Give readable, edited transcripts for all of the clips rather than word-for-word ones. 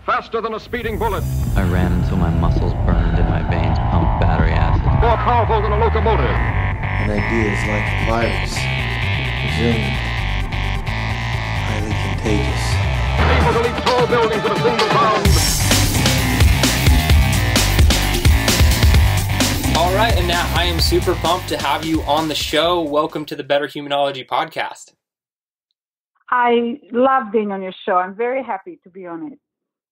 Faster than a speeding bullet. I ran until my muscles burned and my veins pumped battery acid. More powerful than a locomotive. An idea is like a virus. Resilient. Highly contagious. Able to leap tall buildings in a single bound. All right, and now I am super pumped to have you on the show. Welcome to the Better Humanology podcast. I love being on your show. I'm very happy to be on it.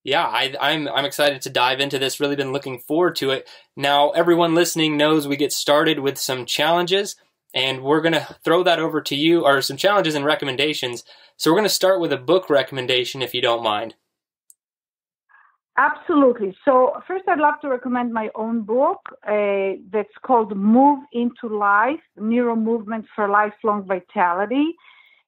Yeah, I'm excited to dive into this. Really been looking forward to it. Now, everyone listening knows we get started with some challenges, and we're going to throw that over to you, or some challenges and recommendations. So we're going to start with a book recommendation, if you don't mind. Absolutely. So first, I'd love to recommend my own book that's called Move into Life, NeuroMovement for Lifelong Vitality.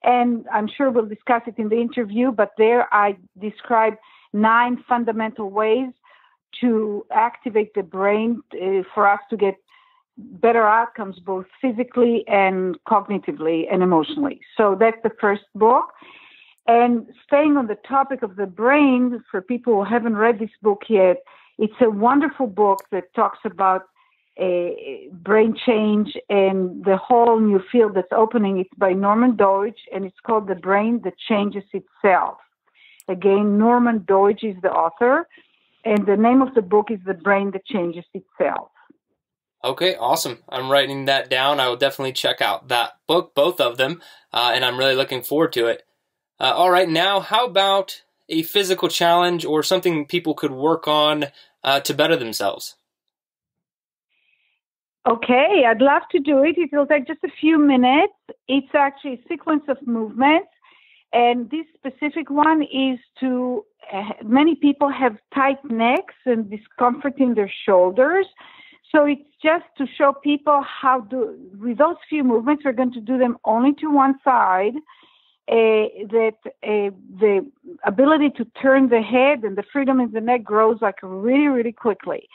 And I'm sure we'll discuss it in the interview, but there I describe 9 fundamental ways to activate the brain for us to get better outcomes, both physically and cognitively and emotionally. So that's the first book. And staying on the topic of the brain, for people who haven't read this book yet, it's a wonderful book that talks about brain change and the whole new field that's opening. It's by Norman Doidge, and it's called The Brain That Changes Itself. Again, Norman Doidge is the author, and the name of the book is The Brain That Changes Itself. Okay, awesome. I'm writing that down. I will definitely check out that book, both of them, and I'm really looking forward to it. All right, now how about a physical challenge or something people could work on to better themselves? Okay, I'd love to do it. It will take just a few minutes. It's actually a sequence of movements, and this specific one is to, many people have tight necks and discomfort in their shoulders. So it's just to show people with those few movements, we're going to do them only to one side. The ability to turn the head and the freedom in the neck grows like really, really quickly.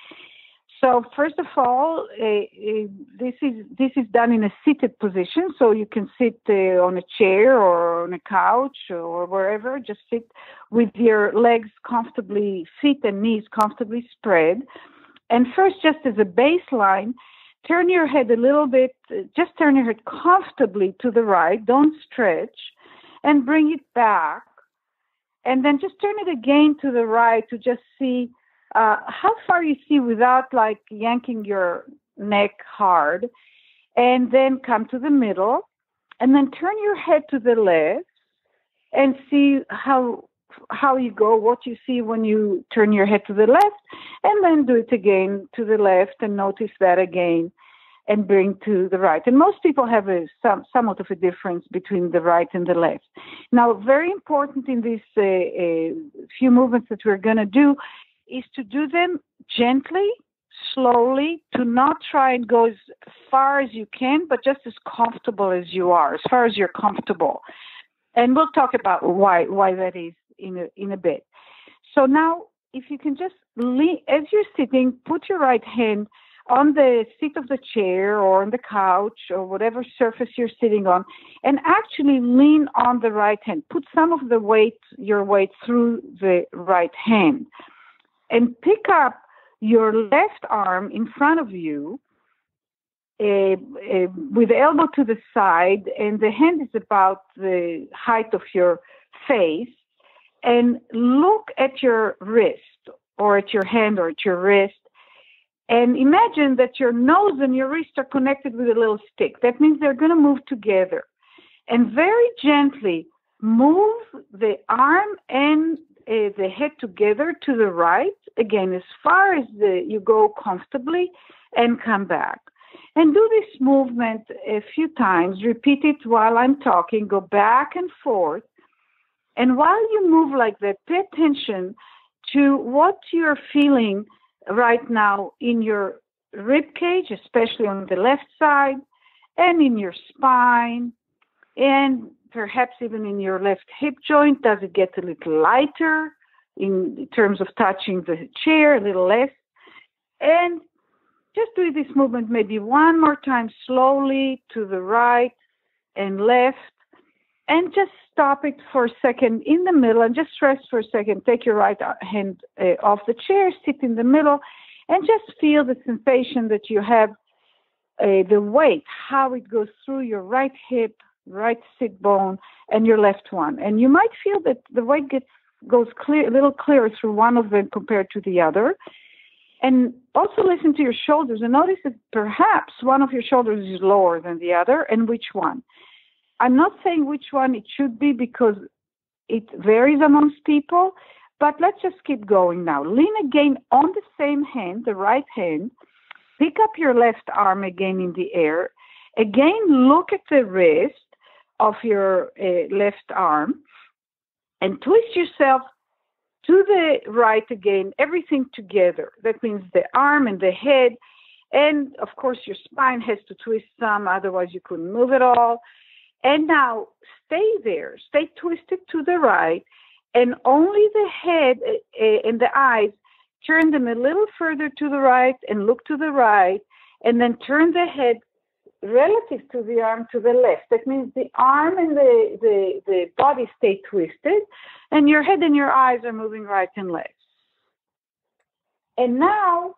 So first of all, this is done in a seated position, so you can sit on a chair or on a couch or wherever. Just sit with your legs comfortably, feet and knees comfortably spread. And first, just as a baseline, turn your head a little bit. Just turn your head comfortably to the right. Don't stretch. And bring it back, and then just turn it again to the right to just see how far you see without like yanking your neck hard, and then come to the middle, and then turn your head to the left, and see how you go, what you see when you turn your head to the left, and then do it again to the left, and notice that again. And bring to the right. And most people have somewhat of a difference between the right and the left. Now, very important in these few movements that we're going to do is to do them gently, slowly, to not try and go as far as you can, but just as comfortable as you are, as far as you're comfortable. And we'll talk about why that is in a bit. So now, if you can just lean, as you're sitting, put your right hand on the seat of the chair or on the couch or whatever surface you're sitting on, and actually lean on the right hand. Put some of your weight through the right hand. And pick up your left arm in front of you with the elbow to the side, and the hand is about the height of your face, and look at your wrist or at your hand or at your wrist. And imagine that your nose and your wrist are connected with a little stick. That means they're going to move together. And very gently move the arm and the head together to the right, again, as far as you go comfortably, and come back. And do this movement a few times. Repeat it while I'm talking. Go back and forth. And while you move like that, pay attention to what you're feeling right now in your rib cage, especially on the left side, and in your spine, and perhaps even in your left hip joint. Does it get a little lighter in terms of touching the chair, a little less? And just do this movement maybe one more time slowly to the right and left, and just stop it for a second in the middle and just rest for a second. Take your right hand off the chair, sit in the middle, and just feel the sensation that you have, the weight, how it goes through your right hip, right sit bone, and your left one. And you might feel that the weight goes clear, a little clearer through one of them compared to the other. And also listen to your shoulders and notice that perhaps one of your shoulders is lower than the other, and which one. I'm not saying which one it should be because it varies amongst people, but let's just keep going now. Lean again on the same hand, the right hand. Pick up your left arm again in the air. Again, look at the wrist of your left arm and twist yourself to the right again, everything together. That means the arm and the head. And, of course, your spine has to twist some, otherwise you couldn't move at all. And now stay there. Stay twisted to the right, and only the head and the eyes, turn them a little further to the right and look to the right, and then turn the head relative to the arm to the left. That means the arm and the body stay twisted, and your head and your eyes are moving right and left. And now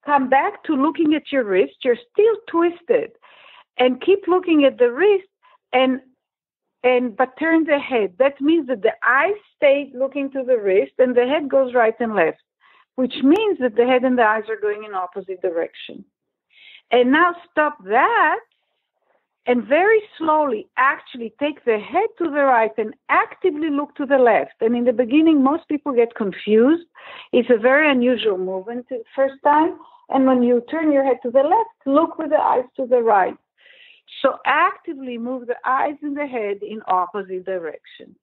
come back to looking at your wrist. You're still twisted, and keep looking at the wrist, but turn the head. That means that the eyes stay looking to the wrist, and the head goes right and left, which means that the head and the eyes are going in opposite direction. And now stop that and very slowly actually take the head to the right and actively look to the left. And in the beginning, most people get confused. It's a very unusual movement the first time. And when you turn your head to the left, look with the eyes to the right. So actively move the eyes and the head in opposite direction.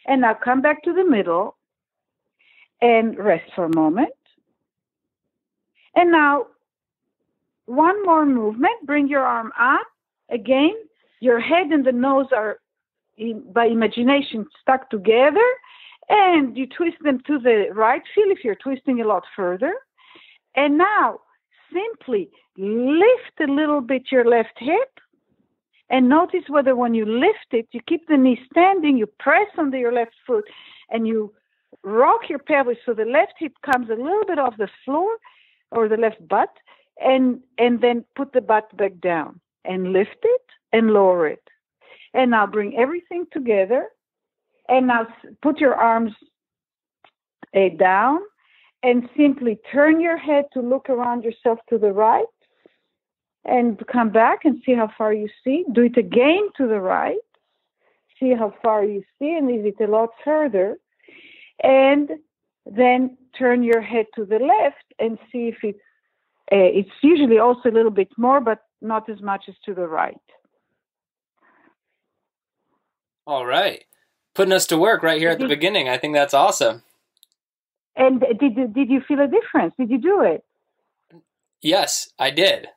And now come back to the middle and rest for a moment. And now one more movement. Bring your arm up. Again, your head and the nose are, by imagination, stuck together. And you twist them to the right. Feel if you're twisting a lot further. And now simply lift a little bit your left hip. And notice whether when you lift it, you keep the knee standing, you press under your left foot, and you rock your pelvis so the left hip comes a little bit off the floor or the left butt, and then put the butt back down and lift it and lower it. And now bring everything together, and now put your arms down and simply turn your head to look around yourself to the right and come back and see how far you see. Do it again to the right. See how far you see, and is it a lot further? And then turn your head to the left and see if it's usually also a little bit more, but not as much as to the right. All right. Putting us to work right here at the beginning. I think that's awesome. And did you feel a difference? Did you do it? Yes, I did.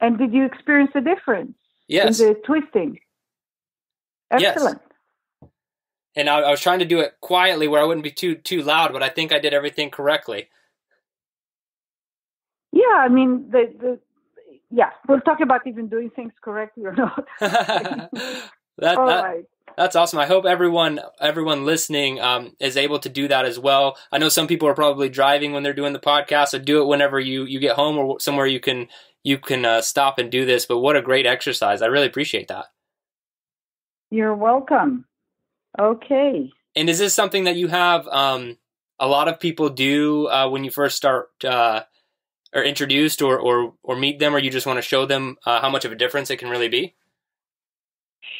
And did you experience a difference? Yes. In the twisting? Excellent. Yes. And I was trying to do it quietly where I wouldn't be too loud, but I think I did everything correctly. Yeah, I mean, yeah, we'll talk about even doing things correctly or not. That's awesome. I hope everyone listening is able to do that as well. I know some people are probably driving when they're doing the podcast, so do it whenever you get home or somewhere you can stop and do this. But what a great exercise. I really appreciate that. You're welcome. Okay. And is this something that you have a lot of people do when you first start or introduced or meet them, or you just want to show them how much of a difference it can really be?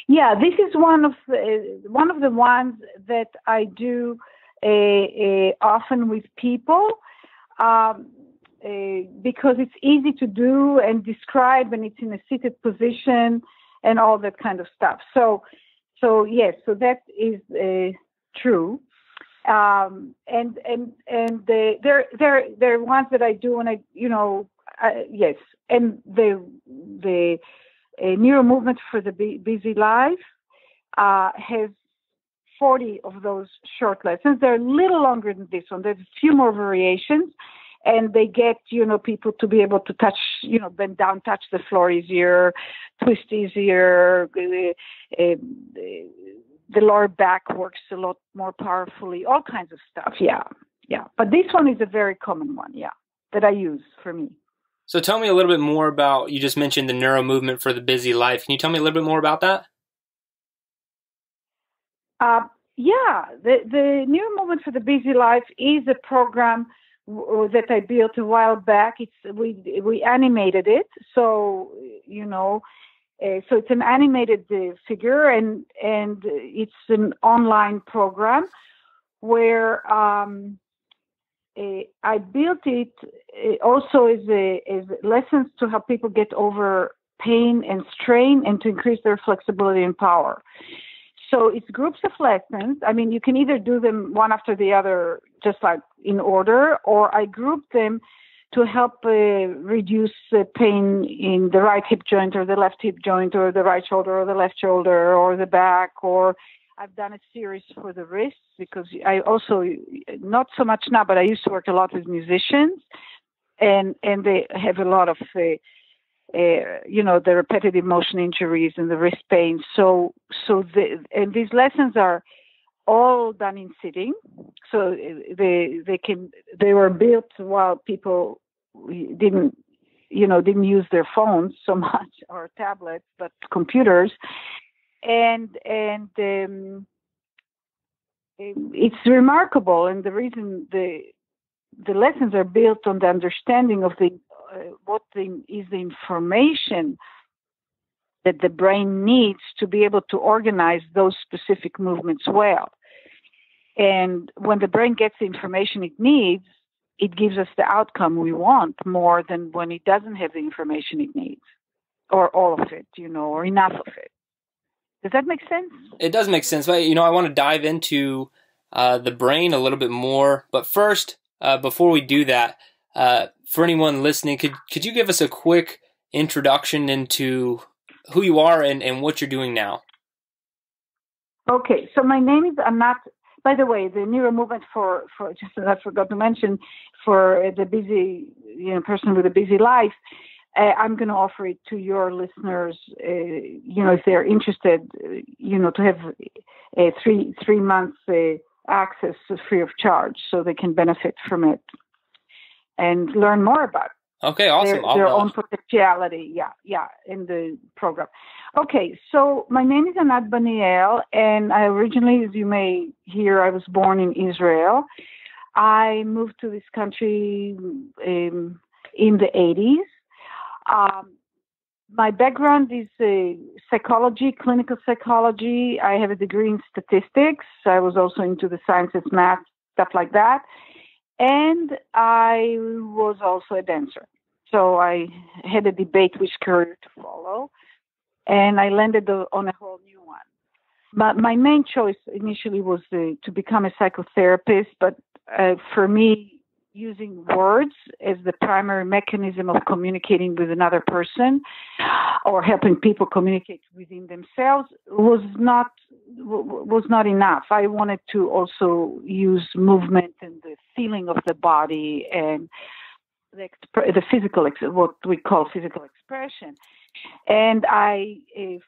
Yeah, this is one of the ones that I do often with people because it's easy to do and describe, and it's in a seated position and all that kind of stuff. So yes, so that is true. And they're ones that I do when yes. And the NeuroMovement for the Busy Life has 40 of those short lessons. They're a little longer than this one. There's a few more variations. and they get, people to be able to touch, bend down, touch the floor easier, twist easier. The lower back works a lot more powerfully, all kinds of stuff. Yeah. But this one is a very common one, that I use for me. So tell me a little bit more about, you just mentioned the NeuroMovement for the busy life. Can you tell me a little bit more about that? The NeuroMovement for the busy life is a program that I built a while back. We animated it, so so it's an animated figure, and it's an online program where I built it also as lessons to help people get over pain and strain and to increase their flexibility and power. So it's groups of lessons. I mean, you can either do them one after the other, just like in order, or I group them to help reduce pain in the right hip joint or the left hip joint or the right shoulder or the left shoulder or the back. Or I've done a series for the wrists because I also, not so much now, but I used to work a lot with musicians, and they have a lot of the repetitive motion injuries and the wrist pain. And these lessons are all done in sitting. So they were built while people didn't use their phones so much or tablets, but computers. And it's remarkable. And the reason the lessons are built on the understanding of what is the information that the brain needs to be able to organize those specific movements well. And when the brain gets the information it needs, it gives us the outcome we want more than when it doesn't have the information it needs, or all of it, or enough of it. Does that make sense? It does make sense. But, I want to dive into the brain a little bit more. But first, before we do that, for anyone listening, could you give us a quick introduction into who you are and what you're doing now? Okay, so my name is Anat. By the way, the NeuroMovement for just I forgot to mention, for the busy person with a busy life, I'm going to offer it to your listeners, if they're interested, to have a three months access free of charge, so they can benefit from it and learn more about Okay, awesome. their own potentiality. In the program. Okay, so my name is Anat Baniel, and I originally, as you may hear, I was born in Israel. I moved to this country in the 80s. My background is psychology, clinical psychology. I have a degree in statistics. I was also into the sciences, math, stuff like that. And I was also a dancer. So I had a debate which career to follow, and I landed on a whole new one. But my main choice initially was to become a psychotherapist, but for me, using words as the primary mechanism of communicating with another person or helping people communicate within themselves was not enough. I wanted to also use movement and the feeling of the body and the physical, what we call physical expression. And I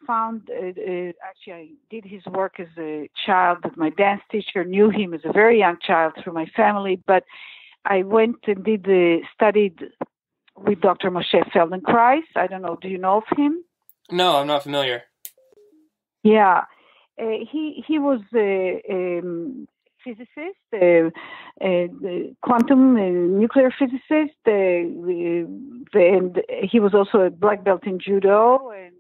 found, actually I did his work as a child, but my dance teacher knew him as a very young child through my family, but I went and studied with Dr. Moshe Feldenkrais. I don't know, do you know of him? No, I'm not familiar. Yeah. He was a physicist, quantum nuclear physicist, and he was also a black belt in judo and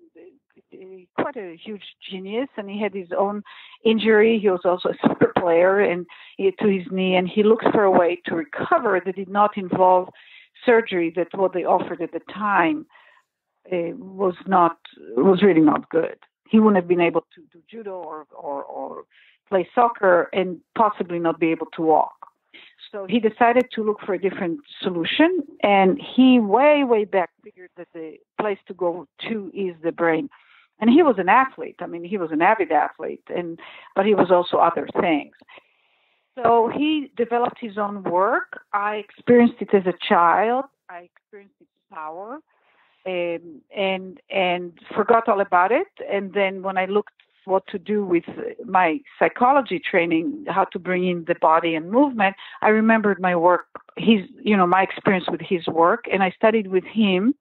quite a huge genius. And he had his own injury. He was also a soccer player to his knee, and he looked for a way to recover that did not involve surgery. That what they offered at the time was really not good. He wouldn't have been able to do judo or play soccer and possibly not be able to walk. So he decided to look for a different solution, and he way back figured that the place to go to is the brain. And he was an athlete. I mean, he was an avid athlete, but he was also other things. So he developed his own work. I experienced it as a child. I experienced its power, and forgot all about it. And then when I looked what to do with my psychology training, how to bring in the body and movement, I remembered my work, my experience with his work, and I studied with him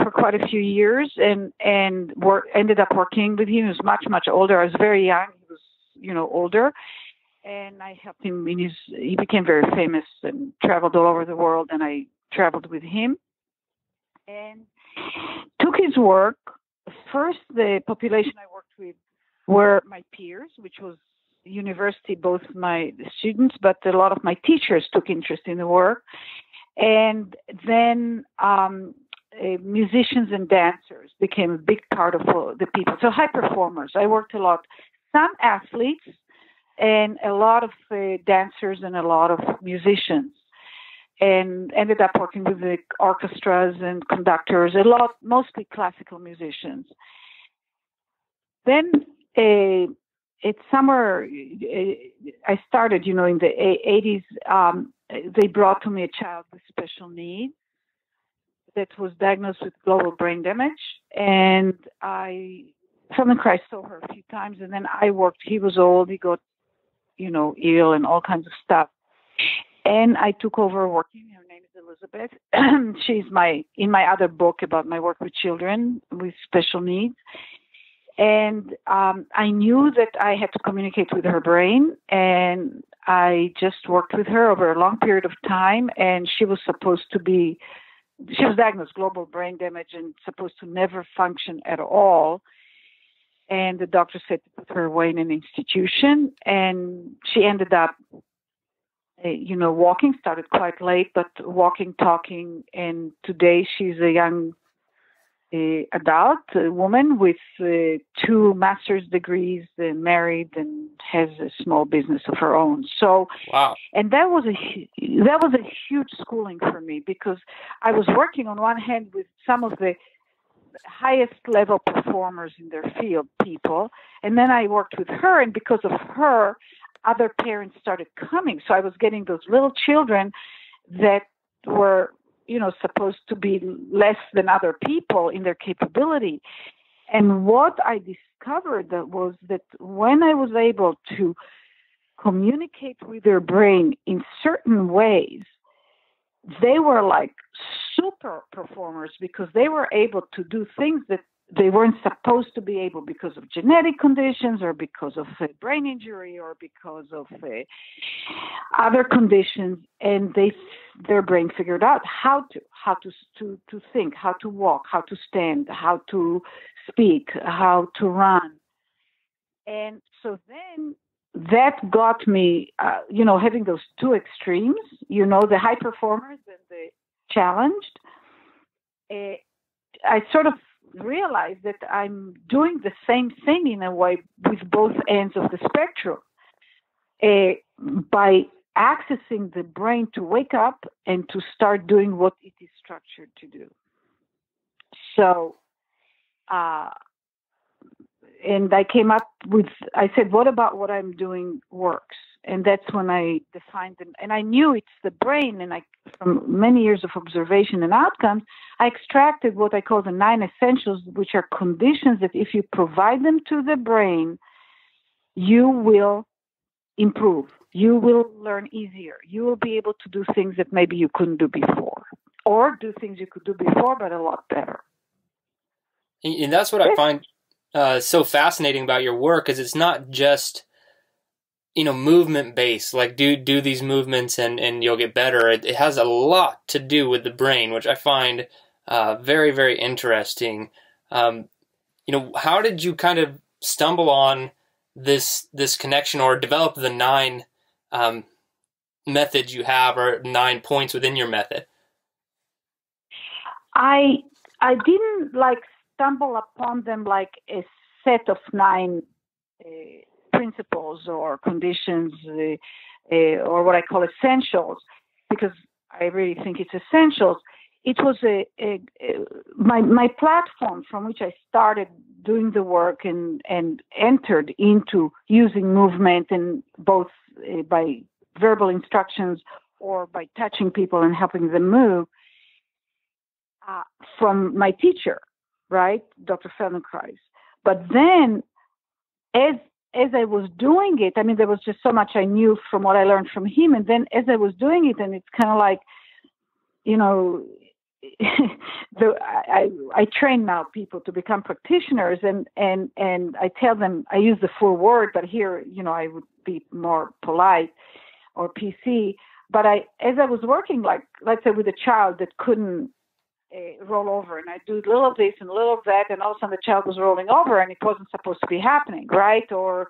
for quite a few years, and ended up working with him. He was much, much older. I was very young. He was, older. And I helped him he became very famous and traveled all over the world, and I traveled with him and took his work. First, the population I worked with were my peers, which was university, both my students, but a lot of my teachers took interest in the work. And then musicians and dancers became a big part of the people. So high performers. I worked a lot. Some athletes, and a lot of dancers and a lot of musicians, and ended up working with the orchestras and conductors, mostly classical musicians. Then it's somewhere, I started, in the 80s, they brought to me a child with special needs that was diagnosed with global brain damage, and Feldenkrais saw her a few times, and then I worked. He was old, he got ill and all kinds of stuff. And I took over working. Her name is Elizabeth. She's in my other book about my work with children with special needs. And I knew that I had to communicate with her brain, and I just worked with her over a long period of time, and she was diagnosed global brain damage and supposed to never function at all. And the doctor said to put her away in an institution, and she ended up, walking, started quite late, but walking, talking, and today she's a young adult woman with 2 master's degrees, married, and has a small business of her own. So, wow. And that was a huge schooling for me, because I was working on one hand with some of the highest level performers in their field, people, and then I worked with her, and because of her, other parents started coming. So I was getting those little children that were, supposed to be less than other people in their capability. And what I discovered was that when I was able to communicate with their brain in certain ways, they were like super performers, because they were able to do things that they weren't supposed to be able because of genetic conditions, or because of a brain injury, or because of other conditions. And their brain figured out how to think, how to walk, how to stand, how to speak, how to run. And so then that got me, having those 2 extremes, the high performers and the challenged. I sort of realized that I'm doing the same thing in a way with both ends of the spectrum, by accessing the brain to wake up and to start doing what it is structured to do. So, and I came up with, I said, what about what I'm doing works? And that's when I defined them. And I knew it's the brain, and from many years of observation and outcomes, I extracted what I call the 9 essentials, which are conditions that if you provide them to the brain, you will improve. You will learn easier. You will be able to do things that maybe you couldn't do before, or do things you could do before, but a lot better. And that's what I find so fascinating about your work, is it's not just, movement based, like do these movements and you'll get better. It has a lot to do with the brain, which I find very, very interesting. How did you kind of stumble on this connection, or develop the 9 methods you have, or 9 points within your method? I didn't stumble upon them like a set of 9 principles or conditions, or what I call essentials, because I really think it's essentials. It was my platform from which I started doing the work and entered into using movement, and both by verbal instructions or by touching people and helping them move from my teacher, right, Dr. Feldenkrais. But then as I was doing it, I mean, there was just so much I knew from what I learned from him. And then as I was doing it, and it's kind of like, you know, I train now people to become practitioners, and I tell them, I use the full word, but here, you know, I would be more polite or PC. But as I was working, like, let's say with a child that couldn't roll over, and I do a little of this and a little of that, and all of a sudden the child was rolling over and it wasn't supposed to be happening, right? Or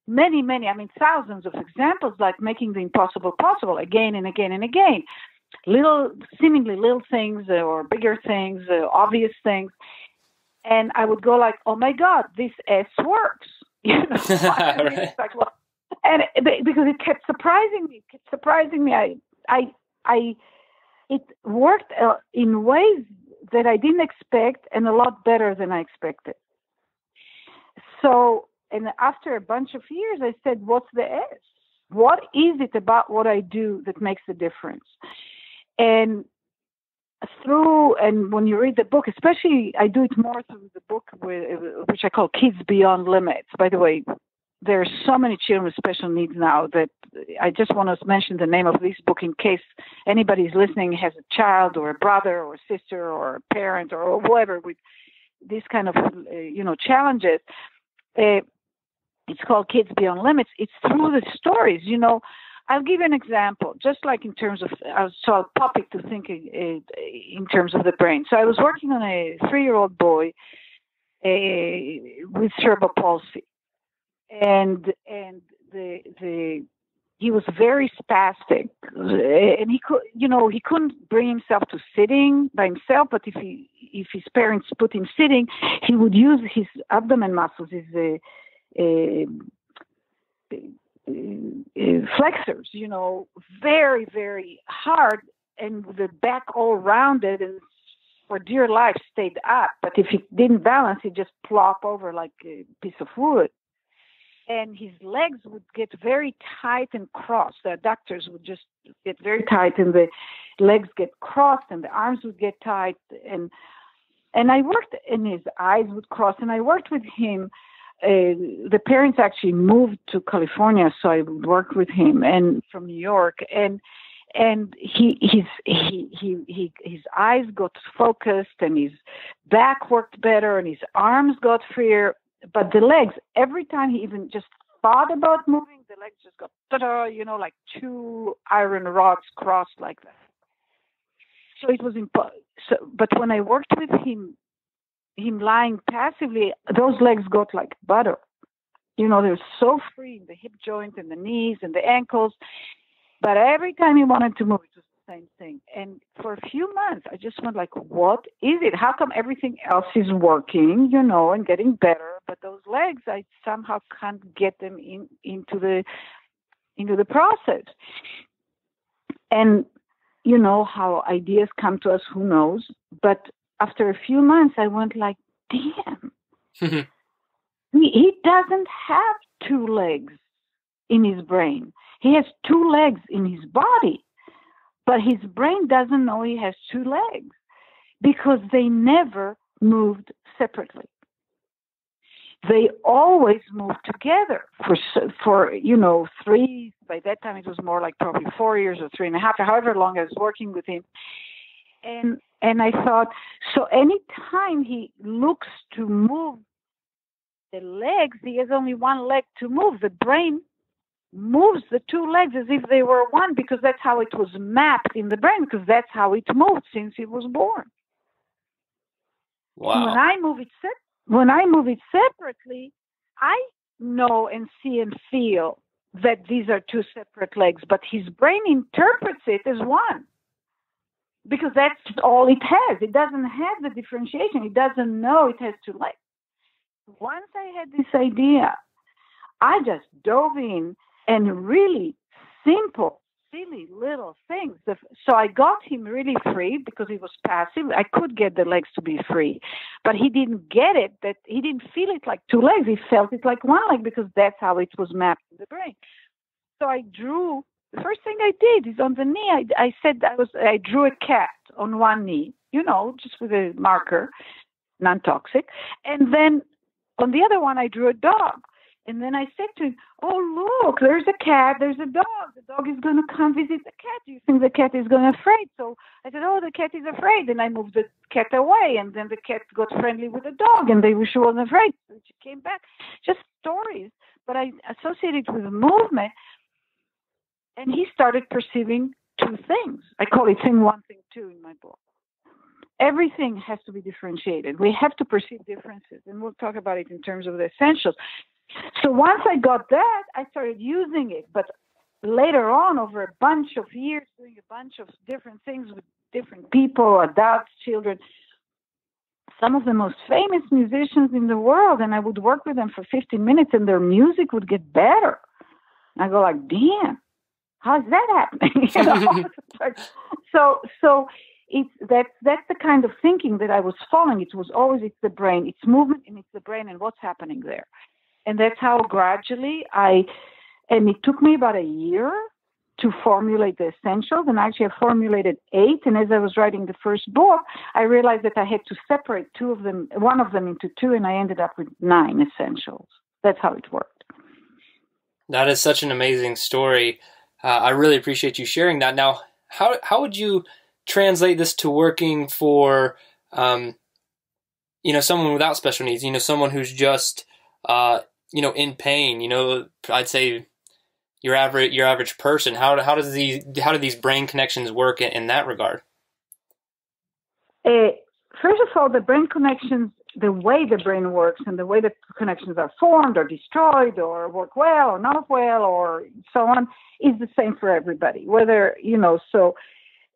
many, I mean, thousands of examples, like making the impossible possible again and again and again. Seemingly little things or bigger things, obvious things. And I would go like, oh my God, this S works. You know, right. It's like, well, and because it kept surprising me. It worked in ways that I didn't expect, and a lot better than I expected. So, and after a bunch of years, I said, what's the S? What is it about what I do that makes a difference? And when you read the book, especially I do it more through the book, which I call Kids Beyond Limits. By the way, there are so many children with special needs now that I just want to mention the name of this book in case anybody's listening has a child or a brother or a sister or a parent or whoever with these kind of, challenges. It's called Kids Beyond Limits. It's through the stories, you know. I'll give you an example, just like in terms of, so I'll pop it to think in terms of the brain. So I was working on a 3-year-old boy with cerebral palsy. And he was very spastic, and he couldn't bring himself to sitting by himself. But if his parents put him sitting, he would use his abdomen muscles, his flexors, you know, very, very hard, and the back all rounded, and for dear life stayed up. But if he didn't balance, he'd just plop over like a piece of wood. And his legs would get very tight and crossed. The adductors would just get very tight, and the legs get crossed, and the arms would get tight. And I worked, and his eyes would cross. And I worked with him. The parents actually moved to California, so I would work with him, and from New York. And his eyes got focused, and his back worked better, and his arms got freer. But the legs, every time he even just thought about moving, the legs just got, like 2 iron rods crossed like that. So it was impossible. But when I worked with him lying passively, those legs got like butter. You know, they're so free in the hip joint and the knees and the ankles. But every time he wanted to move, it was the same thing. And for a few months, I just went like, what is it? How come everything else is working, and getting better? But those legs, I somehow can't get them into the process. And you know how ideas come to us, who knows? But after a few months, I went like, damn, he doesn't have 2 legs in his brain. He has 2 legs in his body, but his brain doesn't know he has 2 legs because they never moved separately. They always moved together for 3, by that time it was more like probably 4 years or 3.5, however long I was working with him. And I thought, so any time he looks to move the legs, he has only 1 leg to move. The brain moves the 2 legs as if they were one, because that's how it was mapped in the brain, because that's how it moved since he was born. Wow. And when I move it separately, I know and see and feel that these are 2 separate legs, but his brain interprets it as one, because that's all it has. It doesn't have the differentiation. It doesn't know it has 2 legs. Once I had this idea, I just dove in and really simple, silly little things. So I got him really free because he was passive. I could get the legs to be free, but he didn't get it, that he didn't feel it like 2 legs. He felt it like 1 leg because that's how it was mapped in the brain. So I drew the first thing I did is on the knee, I drew a cat on one knee, just with a marker, non-toxic. And then on the other one, I drew a dog. And then I said to him, oh, look, there's a cat, there's a dog. The dog is going to come visit the cat. Do you think the cat is going to afraid? So I said, oh, the cat is afraid. And I moved the cat away. And then the cat got friendly with the dog. And they wish she wasn't afraid. So she came back. Just stories. But I associated with the movement. And he started perceiving two things. I call it thing one, thing two in my book. Everything has to be differentiated. We have to perceive differences. And we'll talk about it in terms of the essentials. So once I got that, I started using it. But later on, over a bunch of years, doing a bunch of different things with different people, adults, children, some of the most famous musicians in the world, and I would work with them for 15 minutes and their music would get better. And I go like, damn, how's that happening? So that's the kind of thinking that I was following. It was always, it's the brain, it's movement, and it's the brain and what's happening there. And that's how gradually and it took me about a year to formulate the essentials. And actually I formulated 8. And as I was writing the first book, I realized that I had to separate one of them into 2, and I ended up with 9 essentials. That's how it worked. That is such an amazing story. I really appreciate you sharing that. Now, how would you translate this to working for, someone without special needs, someone who's just, in pain, I'd say your average person. How do these brain connections work in that regard? First of all, the brain connections, the way the brain works and the way the connections are formed or destroyed or work well or not well or so on is the same for everybody. Whether, so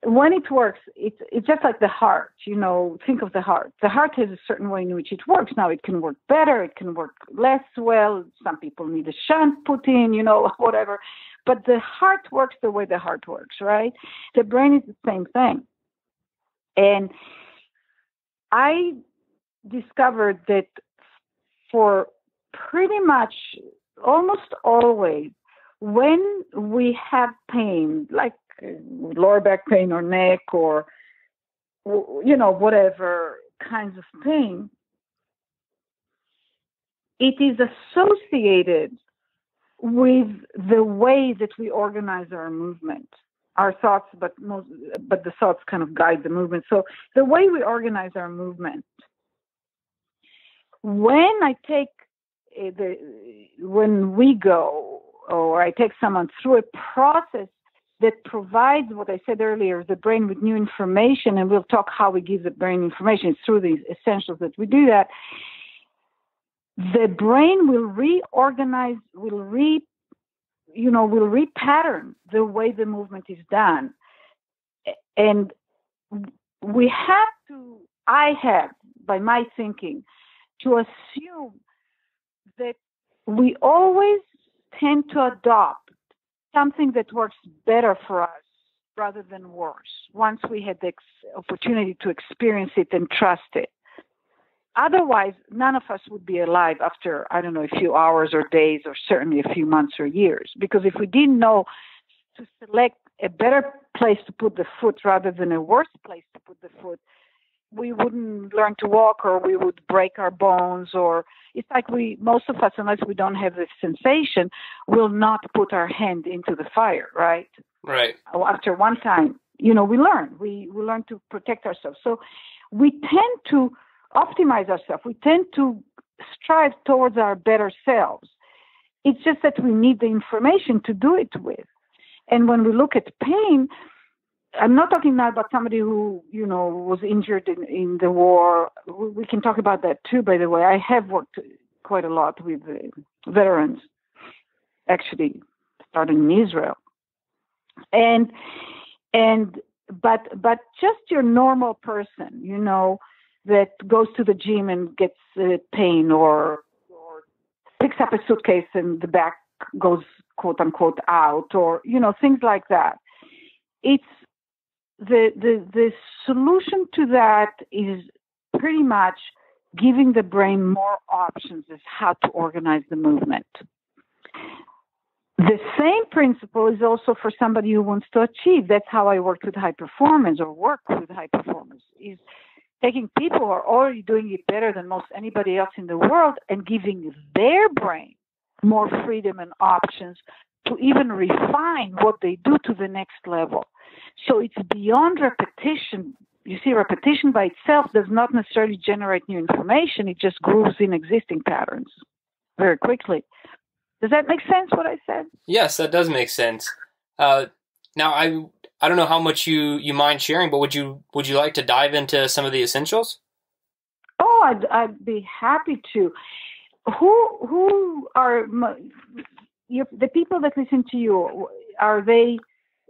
when it works, it's just like the heart, think of the heart. The heart has a certain way in which it works. Now it can work better, it can work less well. Some people need a shunt put in, whatever. But the heart works the way the heart works, right? The brain is the same thing. And I discovered that for pretty much almost always, when we have pain, like lower back pain or neck or, whatever kinds of pain, it is associated with the way that we organize our movement, our thoughts, but the thoughts kind of guide the movement. So the way we organize our movement, when I take when we go or I take someone through a process that provides what I said earlier, the brain with new information, and we'll talk how we give the brain information. It's through these essentials that we do that. The brain will reorganize, will repattern the way the movement is done. And I have, by my thinking, to assume that we always tend to adopt something that works better for us rather than worse, once we had the opportunity to experience it and trust it. Otherwise, none of us would be alive after, a few hours or days or certainly a few months or years. Because if we didn't know to select a better place to put the foot rather than a worse place to put the foot, we wouldn't learn to walk, or we would break our bones, or it's like most of us, unless we don't have this sensation, will not put our hand into the fire, right? Right. After one time, we learn. We learn to protect ourselves. So we tend to optimize ourselves. We tend to strive towards our better selves. It's just that we need the information to do it with. And when we look at pain, I'm not talking now about somebody who, was injured in the war. We can talk about that too, by the way. I have worked quite a lot with veterans, actually, starting in Israel. But just your normal person, that goes to the gym and gets pain or picks up a suitcase and the back goes, quote unquote, out, or, things like that. It's, the solution to that is pretty much giving the brain more options as how to organize the movement. The same principle is also for somebody who wants to achieve. That's how I work with high performers, or work with high performers, is taking people who are already doing it better than most anybody else in the world and giving their brain more freedom and options to even refine what they do to the next level. So it's beyond repetition. You see, repetition by itself does not necessarily generate new information. It just grooves in existing patterns very quickly. Does that make sense, what I said? Yes, that does make sense. Now, I don't know how much you mind sharing, but would you like to dive into some of the essentials? Oh, I'd be happy to. Who are the people that listen to you? Are they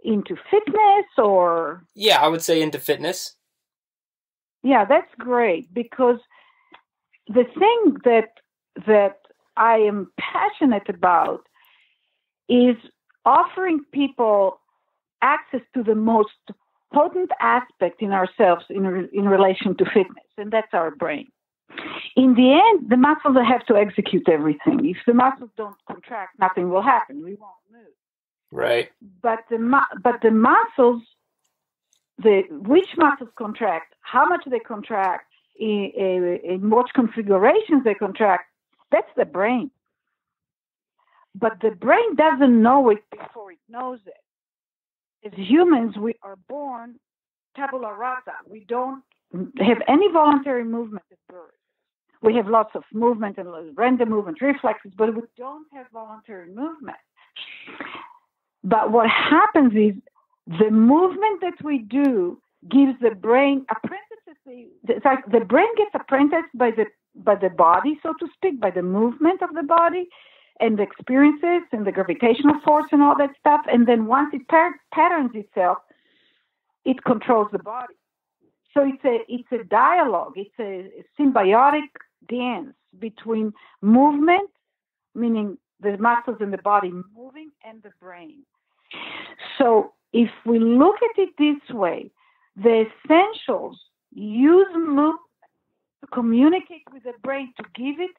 into fitness or? Yeah, I would say into fitness. Yeah, that's great, because the thing that I am passionate about is offering people access to the most potent aspect in ourselves in relation to fitness, and that's our brain. In the end, the muscles have to execute everything. If the muscles don't contract, nothing will happen. We won't move. Right. But the muscles, which muscles contract, how much they contract, in what configurations they contract, that's the brain. But the brain doesn't know it before it knows it. As humans, we are born tabula rasa. We don't have any voluntary movement at birth. We have lots of movement and random movement reflexes, but we don't have voluntary movement. But what happens is the movement that we do gives the brain apprentices. It's like the brain gets apprenticed by the body, so to speak, by the movement of the body and the experiences and the gravitational force and all that stuff. And then once it patterns itself, it controls the body. So it's a dialogue. It's a symbiotic dance between movement, meaning the muscles in the body moving, and the brain. So if we look at it this way, the essentials use movement to communicate with the brain, to give it,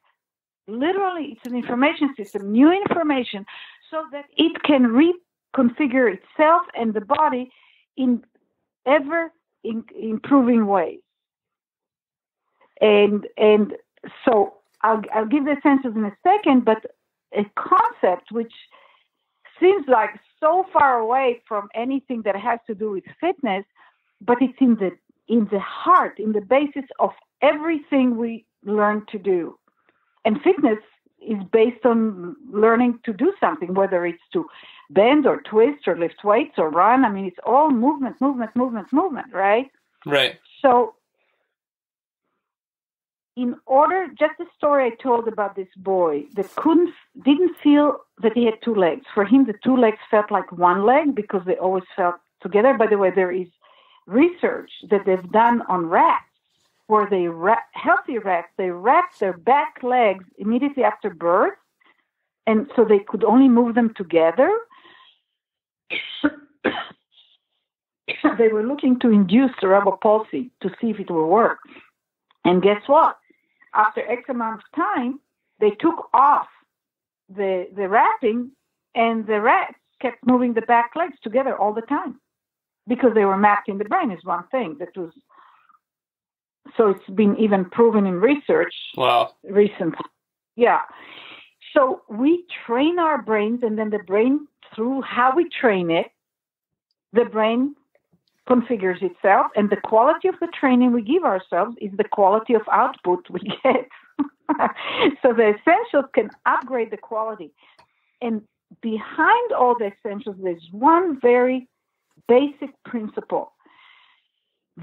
literally, it's an information system, new information, so that it can reconfigure itself and the body in ever improving ways. And so I'll give the essentials in a second, but a concept which seems like so far away from anything that has to do with fitness, but it's in the heart, in the basis of everything we learn to do. And fitness is based on learning to do something, whether it's to bend or twist or lift weights or run. I mean, it's all movement, right? Right. So in order, just the story I told about this boy that didn't feel that he had two legs. For him, the two legs felt like one leg because they always felt together. By the way, there is research that they've done on rats, where healthy rats, they wrapped their back legs immediately after birth, and so they could only move them together. They were looking to induce cerebral palsy to see if it will work. And guess what? After X amount of time, they took off the wrapping, and the rats kept moving the back legs together all the time because they were mapped in the brain is one thing. So it's been even proven in research. Wow. Recently. Yeah. So we train our brains, and then the brain, through how we train it, the brain configures itself, and the quality of the training we give ourselves is the quality of output we get. So the essentials can upgrade the quality. And behind all the essentials, there's one very basic principle.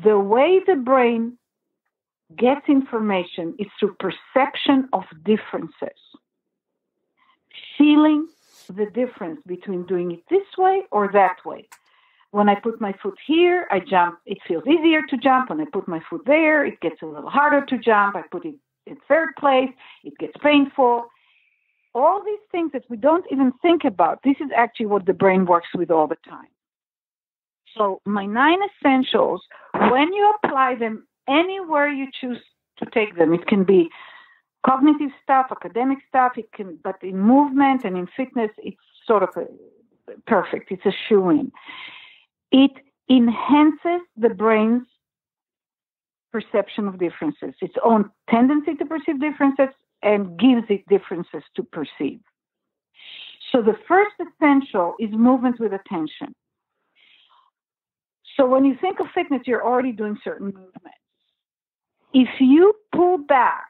The way the brain gets information is through perception of differences. Feeling the difference between doing it this way or that way. When I put my foot here, I jump. It feels easier to jump. When I put my foot there, it gets a little harder to jump. I put it in third place. It gets painful. All these things that we don't even think about, this is actually what the brain works with all the time. So my 9 essentials, when you apply them anywhere you choose to take them, it can be cognitive stuff, academic stuff, but in movement and in fitness, it's sort of perfect. It's a shoo-in. It enhances the brain's perception of differences, its own tendency to perceive differences, and gives it differences to perceive. So the first essential is movement with attention. So when you think of fitness, you're already doing certain movements. If you pull back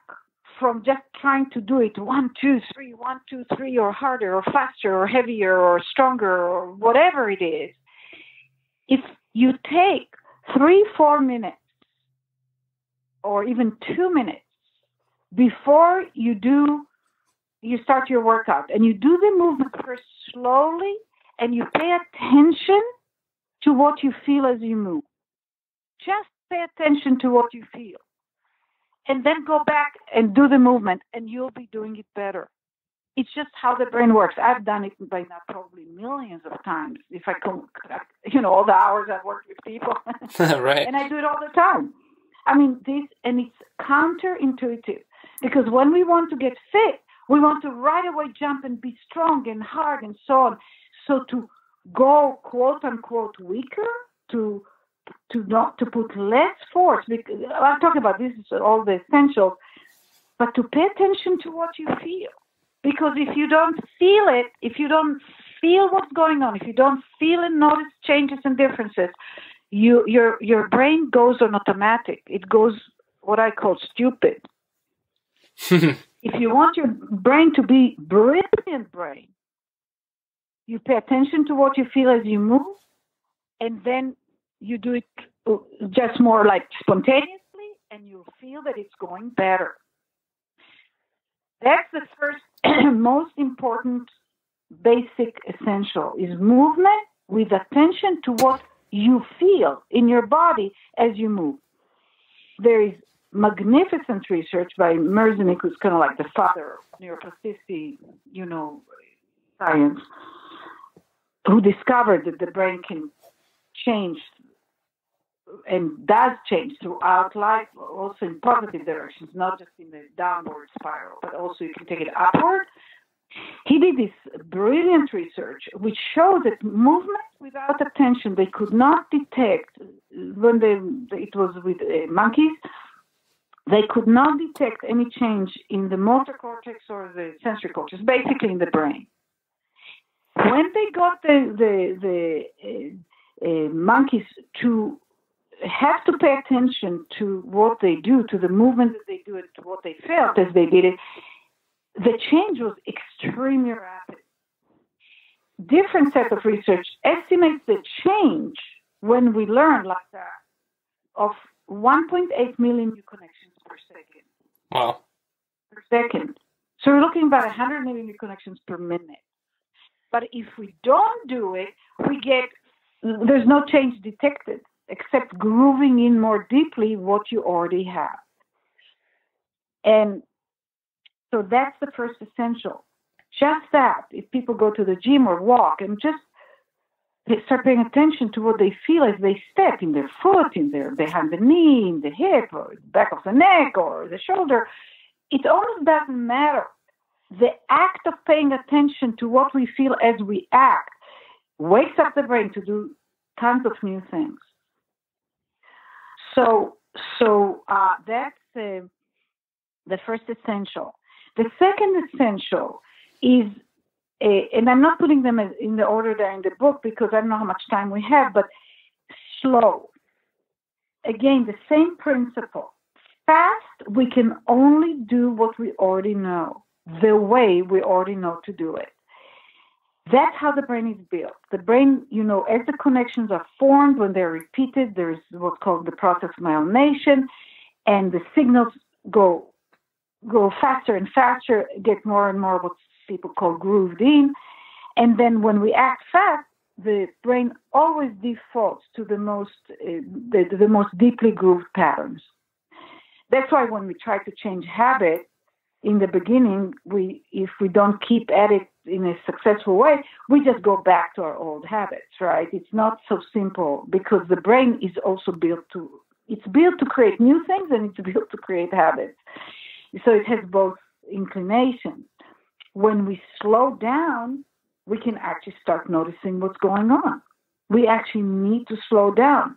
from just trying to do it 1, 2, 3, 1, 2, 3, or harder, or faster, or heavier, or stronger, or whatever it is, if you take 3, 4 minutes, or even 2 minutes before you start your workout, and you do the movement first slowly, and you pay attention to what you feel as you move. Just pay attention to what you feel. And then go back and do the movement, and you'll be doing it better. It's just how the brain works. I've done it by now probably millions of times, if I can, all the hours I've worked with people. Right. And I do it all the time. I mean, it's counterintuitive, because when we want to get fit, we want to right away jump and be strong and hard and so on. So to go, quote unquote, weaker, to put less force, because I'm talking about this is all the essentials, but to pay attention to what you feel. Because if you don't feel it, if you don't feel what's going on, if you don't feel and notice changes and differences, your brain goes on automatic. It goes what I call stupid. If you want your brain to be brilliant brain, you pay attention to what you feel as you move, and then you do it just more like spontaneously, and you'll feel that it's going better. That's the first most important basic essential, is movement with attention to what you feel in your body as you move. There is magnificent research by Merzenich, who's kind of like the father of neuroplasticity, science, who discovered that the brain can change and does change throughout life, also in positive directions, not just in the downward spiral, but also you can take it upward. He did this brilliant research which showed that movement without attention, they could not detect, when it was with monkeys, they could not detect any change in the motor cortex or the sensory cortex, basically in the brain. When they got the monkeys to have to pay attention to what they do, to the movement that they do, and to what they felt as they did it, the change was extremely rapid. Different set of research estimates the change when we learn like that of 1.8 million new connections per second. Wow. Per second. So we're looking about 100 million new connections per minute. But if we don't do it, there's no change detected, except grooving in more deeply what you already have. And so that's the first essential. Just that, if people go to the gym or walk and just they start paying attention to what they feel as they step in their foot, behind the knee, in the hip, or the back of the neck, or the shoulder, it almost doesn't matter. The act of paying attention to what we feel as we act wakes up the brain to do tons of new things. So that's the first essential. The second essential is, and I'm not putting them in the order they're in the book because I don't know how much time we have, but slow. Again, the same principle. Fast, we can only do what we already know, the way we already know to do it. That's how the brain is built. The brain, as the connections are formed, when they're repeated, there's what's called the process of myelination, and the signals go faster and faster, get more and more what people call grooved in. And then when we act fast, the brain always defaults to the most deeply grooved patterns. That's why when we try to change habit in the beginning, if we don't keep at it in a successful way, we just go back to our old habits, right? It's not so simple because the brain is also built to create new things and it's built to create habits. So it has both inclinations. When we slow down, we can actually start noticing what's going on. We actually need to slow down.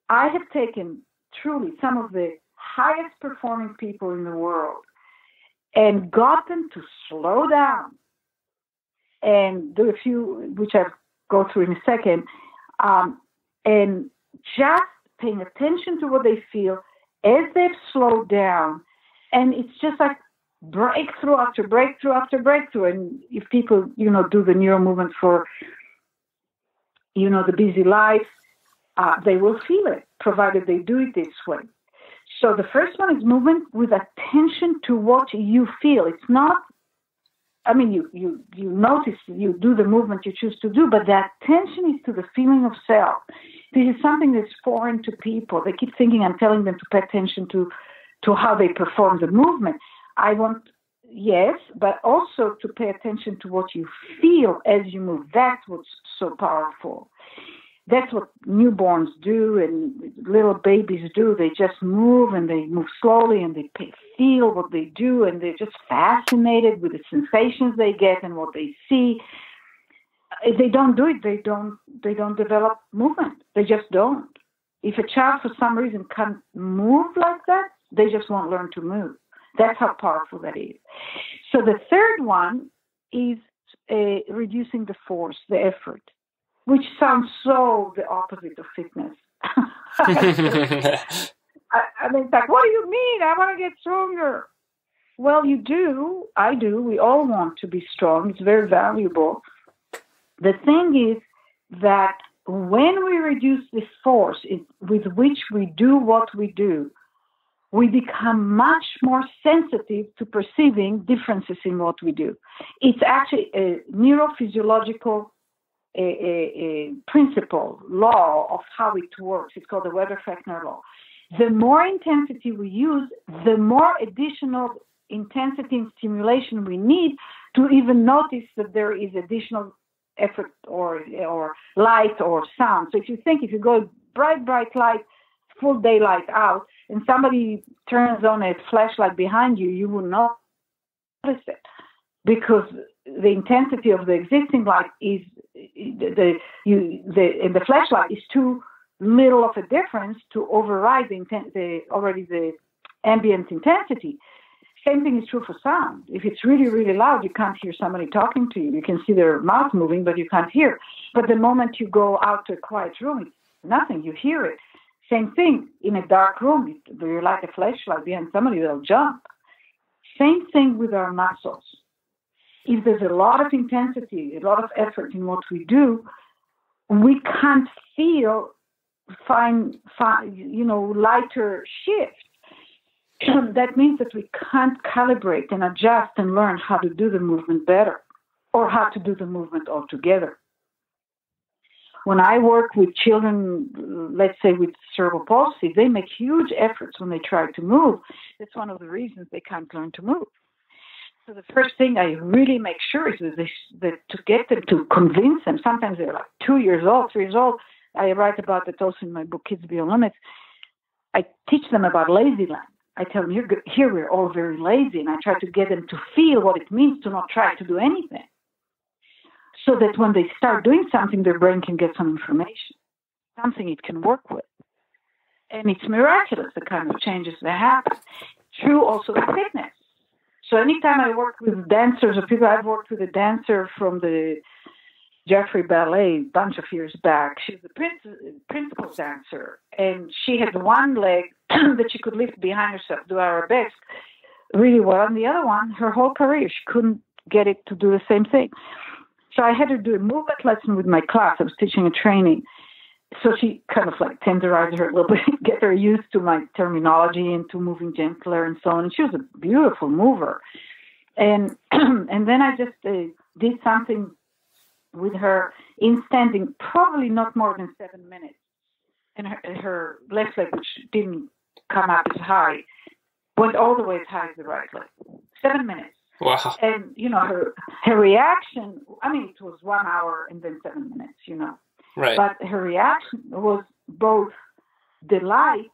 I have taken truly some of the highest performing people in the world and got them to slow down and do a few, which I'll go through in a second, and just paying attention to what they feel as they've slowed down. And it's just like breakthrough after breakthrough after breakthrough. And if people, do the NeuroMovement for, the busy life, they will feel it, provided they do it this way. So the first one is movement with attention to what you feel. It's not, you notice, you do the movement you choose to do, but the attention is to the feeling of self. This is something that's foreign to people. They keep thinking I'm telling them to pay attention to how they perform the movement. I want, yes, but also to pay attention to what you feel as you move. That's what's so powerful. That's what newborns do and little babies do. They just move and they move slowly and they feel what they do, and they're just fascinated with the sensations they get and what they see. If they don't do it, they don't develop movement. They just don't. If a child for some reason can't move like that, they just won't learn to move. That's how powerful that is. So the third one is reducing the force, the effort, which sounds so the opposite of fitness. It's like, what do you mean? I want to get stronger. Well, you do. I do. We all want to be strong. It's very valuable. The thing is that when we reduce the force with which we do what we do, we become much more sensitive to perceiving differences in what we do. It's actually a neurophysiological a principle, law of how it works. It's called the Weber-Fechner law. The more intensity we use, the more additional intensity and stimulation we need to even notice that there is additional effort or light or sound. So if you go bright light, full daylight out, and somebody turns on a flashlight behind you, you will not notice it, because the intensity of the existing light is the flashlight is too little of a difference to override the ambient intensity. Same thing is true for sound. If it's really, really loud, you can't hear somebody talking to you. You can see their mouth moving, but you can't hear. But the moment you go out to a quiet room, it's nothing. You hear it. Same thing in a dark room. You light a flashlight behind somebody, they'll jump. Same thing with our muscles. If there's a lot of intensity, a lot of effort in what we do, we can't find lighter shifts. That means that we can't calibrate and adjust and learn how to do the movement better, or how to do the movement altogether. When I work with children, let's say with cerebral palsy, they make huge efforts when they try to move. That's one of the reasons they can't learn to move. So the first thing I really make sure is that to get them, to convince them, sometimes they're like 2 years old, 3 years old. I write about it also in my book, Kids Beyond Limits. I teach them about lazy land. I tell them, here we're all very lazy, and I try to get them to feel what it means to not try to do anything, so that when they start doing something, their brain can get some information, something it can work with. And it's miraculous, the kind of changes that happen. True also with fitness. So anytime I work with dancers or people, I've worked with a dancer from the Jeffrey Ballet a bunch of years back. She's the principal dancer, and she had one leg that she could lift behind herself, do arabesque really well, and the other one, her whole career, she couldn't get it to do the same thing. So I had her do a movement lesson with my class. I was teaching a training. So she kind of like tenderized her a little bit, get her used to my terminology and to moving gentler and so on. And she was a beautiful mover. And then I just did something with her in standing, probably not more than 7 minutes. And her left leg, which didn't come up as high, went all the way as high as the right leg. 7 minutes. Wow. And, her reaction, it was 1 hour and then 7 minutes, Right. But her reaction was both delight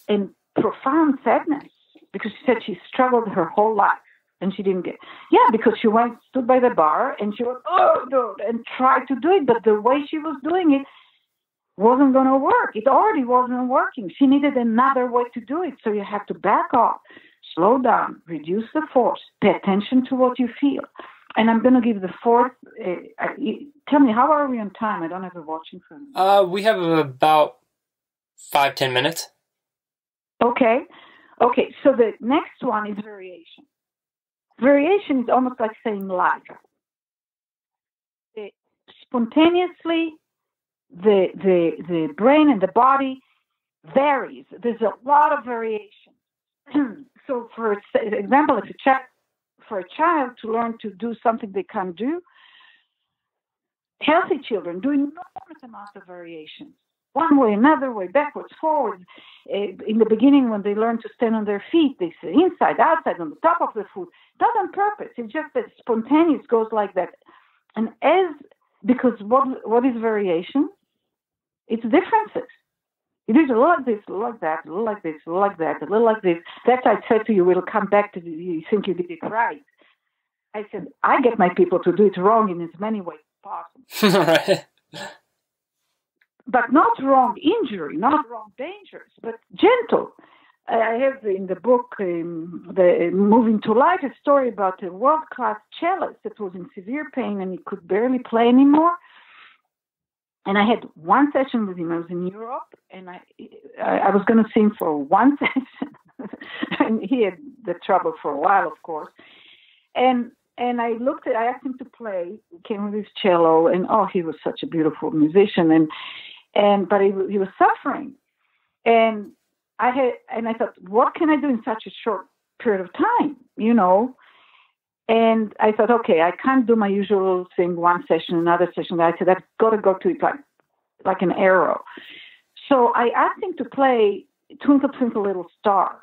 and profound sadness, because she said she struggled her whole life. And she didn't get, yeah, because she stood by the bar and she was, oh, no, and tried to do it, but the way she was doing it wasn't going to work. It already wasn't working. She needed another way to do it. So you have to back off, slow down, reduce the force, pay attention to what you feel. And I'm going to give the fourth. Tell me, how are we on time? I don't have a watching phone. We have about 5-10 minutes. Okay. So the next one is variation. Variation is almost like saying life. Spontaneously, the brain and the body varies. There's a lot of variation. So, for example, for a child to learn to do something they can't do, healthy children do enormous amounts of variations. One way, another way, backwards, forwards. In the beginning, when they learn to stand on their feet, they say inside, outside, on the top of the foot. Not on purpose. It's just that spontaneous goes like that. And because what is variation? It's differences. It is a little like this, a little like that, a little like this, a little like that, a little like this. That's why I said to you, it'll come back to you think you did it right. I said, I get my people to do it wrong in as many ways as possible. Right. But not wrong injury, not wrong dangers, but gentle. I have in the book, the Moving to Life, a story about a world-class cellist that was in severe pain and he could barely play anymore. And I had one session with him. I was in Europe, and I was going to sing for one session. And he had the trouble for a while, of course. And I asked him to play. He came with his cello, and he was such a beautiful musician. But he was suffering, and I thought, what can I do in such a short period of time, And I thought, okay, I can't do my usual thing, one session, another session. I said, I've got to go to it like an arrow. So I asked him to play Twinkle, Twinkle, Little Star.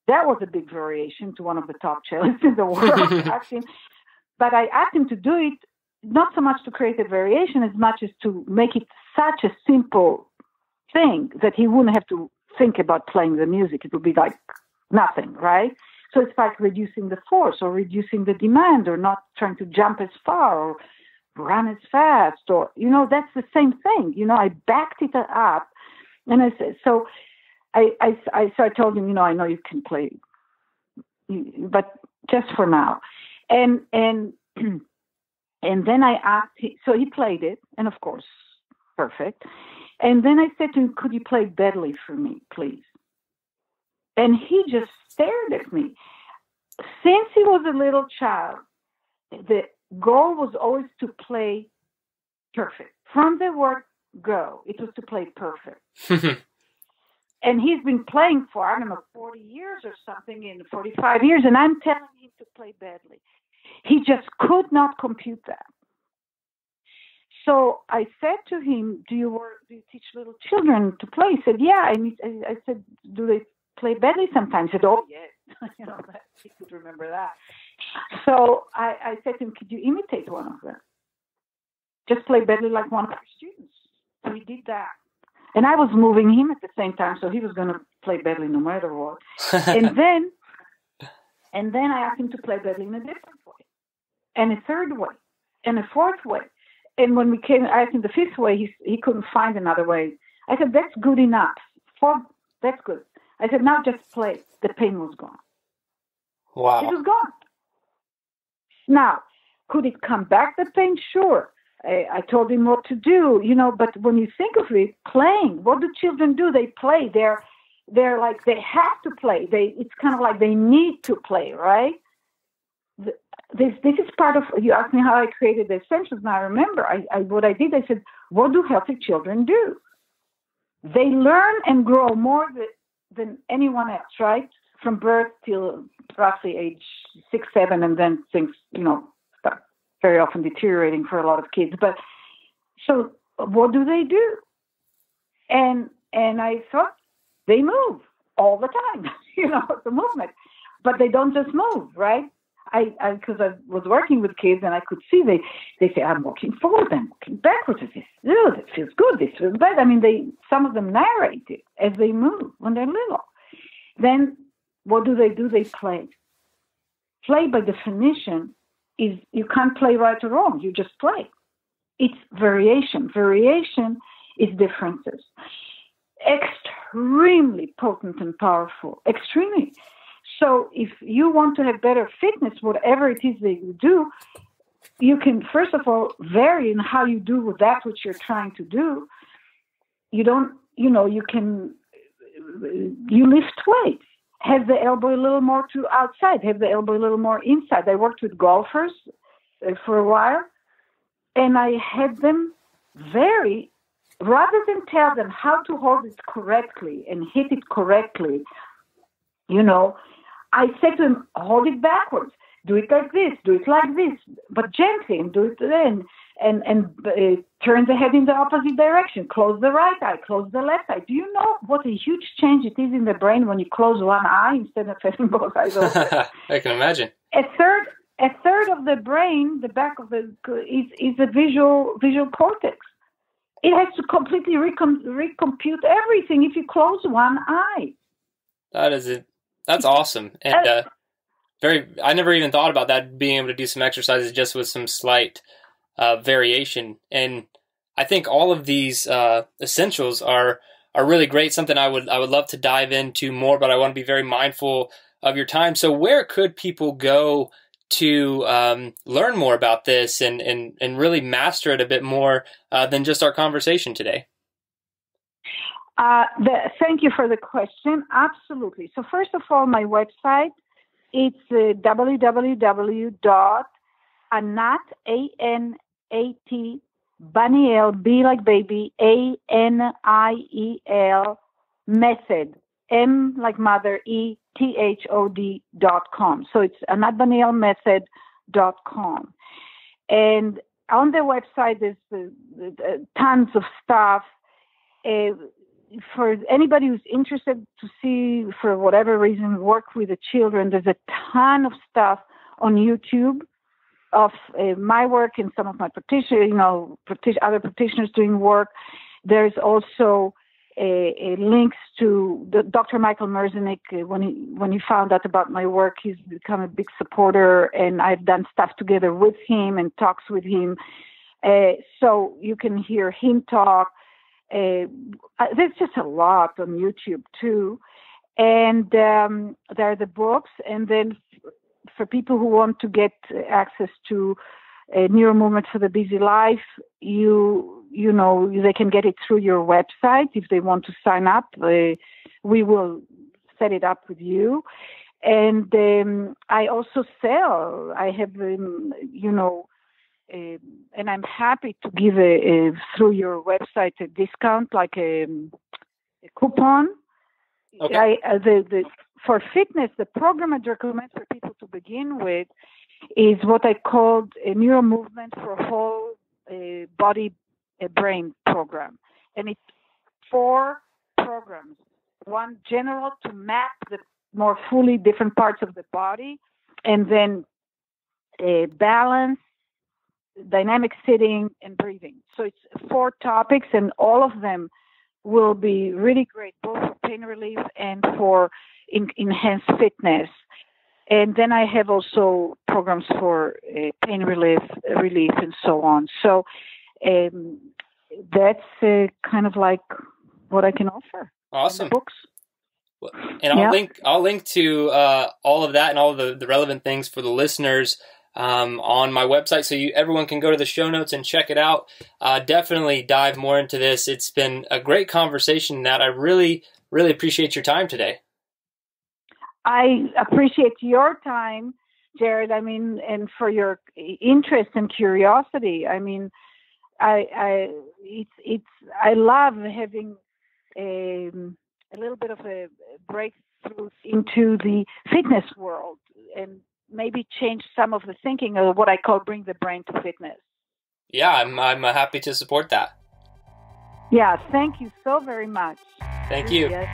That was a big variation to one of the top cellists in the world. But I asked him to do it, not so much to create a variation as much as to make it such a simple thing that he wouldn't have to think about playing the music. It would be like nothing, right? So it's like reducing the force or reducing the demand or not trying to jump as far or run as fast or, that's the same thing. I backed it up and I said, so I told him, I know you can play, but just for now. And then I asked him, so he played it and of course, perfect. And then I said to him, could you play Badly for me, please? And he just stared at me. Since he was a little child, the goal was always to play perfect. From the word go, it was to play perfect. And he's been playing for, 40 years or something, in 45 years, and I'm telling him to play badly. He just could not compute that. So I said to him, do you teach little children to play? He said, yeah. And I said, do they play badly sometimes? He said, oh, yes. He could remember that. So I said to him, could you imitate one of them? Just play badly like one of your students. So he did that. And I was moving him at the same time, so he was going to play badly no matter what. and then I asked him to play badly in a different way, and a third way, and a fourth way. And when I asked him the fifth way, he couldn't find another way. I said, that's good enough. That's good. I said, now just play. The pain was gone. Wow. It was gone. Now, could it come back, the pain? Sure. I told him what to do, but when you think of it, playing, what do children do? They play. They're like, they have to play. It's kind of like they need to play, right? This is part of, you asked me how I created the Essentials. Now I remember what I did. I said, what do healthy children do? They learn and grow more than anyone else, right? From birth till roughly age 6, 7, and then things, start very often deteriorating for a lot of kids. But so what do they do? And I thought they move all the time, it's a movement, but they don't just move, right? Because I was working with kids and I could see they say, I'm walking forward, I'm walking backwards. This feels good, this feels bad. Some of them narrate it as they move when they're little. Then what do? They play. play by definition is you can't play right or wrong. You just play. It's variation. Variation is differences. Extremely potent and powerful. Extremely. So if you want to have better fitness, whatever it is that you do, you can, first of all, vary in how you do with that which you're trying to do. You don't, you lift weights. Have the elbow a little more to outside. Have the elbow a little more inside. I worked with golfers for a while, and I had them vary. Rather than tell them how to hold it correctly and hit it correctly, I said to them, hold it backwards. Do it like this. Do it like this. But gently, and do it then. And turn the head in the opposite direction. Close the right eye. Close the left eye. Do you know what a huge change it is in the brain when you close one eye instead of having both eyes open? I can imagine. A third of the brain, the back of the is a visual cortex. It has to completely recompute everything if you close one eye. That is it. That's awesome. And I never even thought about that, being able to do some exercises just with some slight variation. And I think all of these essentials are really great. Something I would love to dive into more, but I want to be very mindful of your time. So where could people go to learn more about this and really master it a bit more than just our conversation today? Thank you for the question. Absolutely. So first of all, my website, it's www.anat, A-N-A-T, Baniel, B like baby, A-N-I-E-L, method, M like mother, E-T-H-O-D.com. So it's anatbanielmethod.com. And on the website, there's tons of stuff. For anybody who's interested to see, for whatever reason, work with the children, there's a ton of stuff on YouTube of my work and some of my other practitioners doing work. There's also links to Dr. Michael Merzenich. When he found out about my work, he's become a big supporter, and I've done stuff together with him and talks with him. So you can hear him talk. There's just a lot on YouTube too. And there are the books. And then for people who want to get access to NeuroMovement for the Busy Life, they can get it through your website. If they want to sign up, we will set it up with you. And I also sell. I have, and I'm happy to give through your website a discount, like a coupon. Okay. For fitness, the program I'd recommend for people to begin with is what I called a NeuroMovement for whole body brain program. And it's 4 programs. One general to map the more fully different parts of the body, and then balance, dynamic sitting, and breathing. So it's 4 topics, and all of them will be really great, both for pain relief and for enhanced fitness. And then I have also programs for pain relief, and so on. So that's kind of like what I can offer. Awesome. In the books. And I'll link to all of that and all of the relevant things for the listeners on my website, so everyone can go to the show notes and check it out. Definitely dive more into this. It's been a great conversation, Nat. I really, really appreciate your time today. I appreciate your time, Jared. And for your interest and curiosity. I love having a little bit of a breakthrough into the fitness world and maybe change some of the thinking of what I call bring the brain to fitness. Yeah, I'm happy to support that. Yeah, thank you so very much. Thank you. Yes.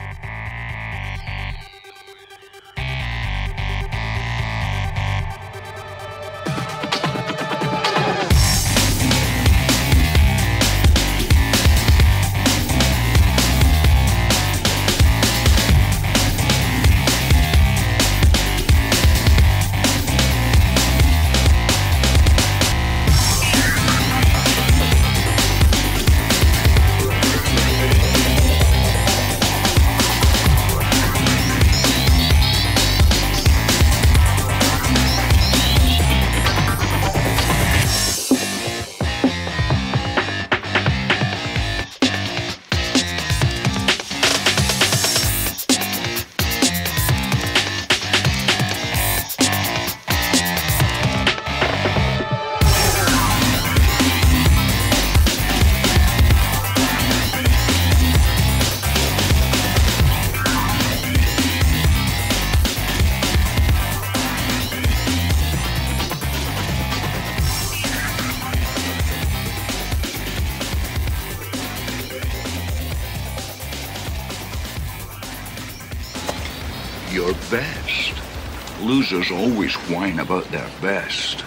best. Losers always whine about their best.